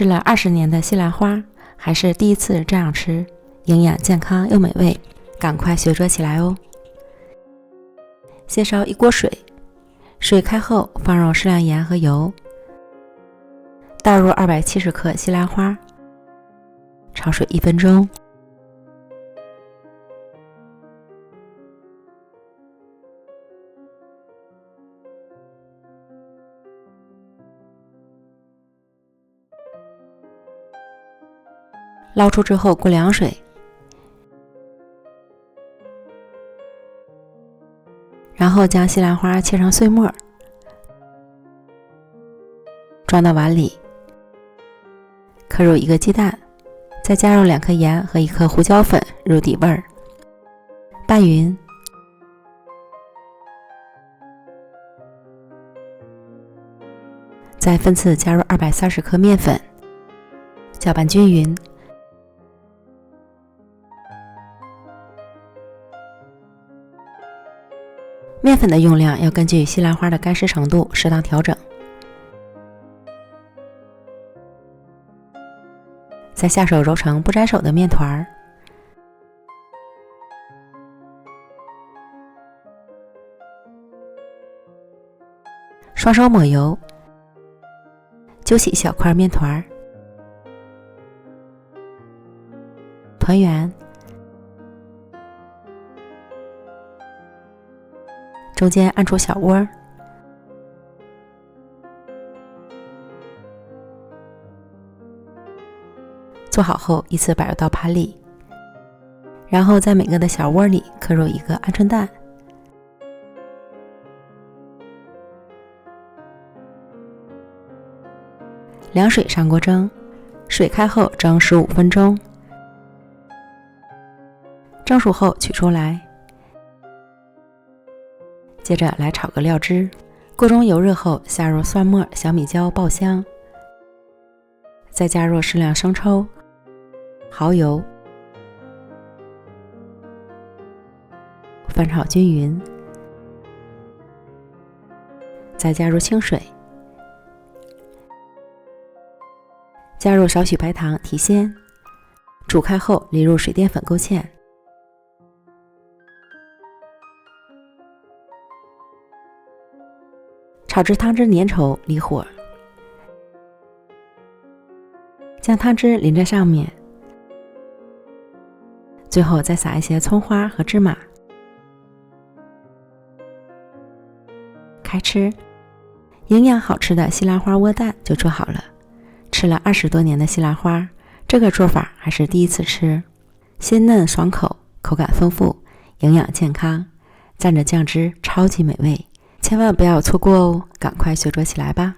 吃了20年的西兰花，还是第一次这样吃，营养健康又美味，赶快学着起来哦。先烧一锅水，水开后放入适量盐和油，倒入270克西兰花，焯水1分钟。捞出之后过凉水，然后将西兰花切成碎末，装到碗里，刻入1个鸡蛋，再加入2颗盐和1颗胡椒粉入底味儿，拌匀。再分次加入230克面粉，搅拌均匀。面粉的用量要根据西兰花的干湿程度适当调整。再下手揉成不粘手的面团，双手抹油，揪起一小块面团，团圆，中间按出小窝，做好后依次摆入到盘里，然后在每个的小窝里刻入1个鹌鹑蛋。凉水上锅蒸，水开后蒸15分钟，蒸熟后取出来。接着来炒个料汁，锅中油热后下入蒜末、小米椒爆香，再加入适量生抽、蚝油，翻炒均匀，再加入清水，加入少许白糖提鲜，煮开后淋入水淀粉勾芡，炒至汤汁粘稠离火，将汤汁淋在上面，最后再撒一些葱花和芝麻。开吃，营养好吃的西兰花窝蛋就做好了。吃了20多年的西兰花，这个做法还是第一次吃，鲜嫩爽口，口感丰富，营养健康，蘸着酱汁超级美味，千万不要错过哦，赶快学做起来吧。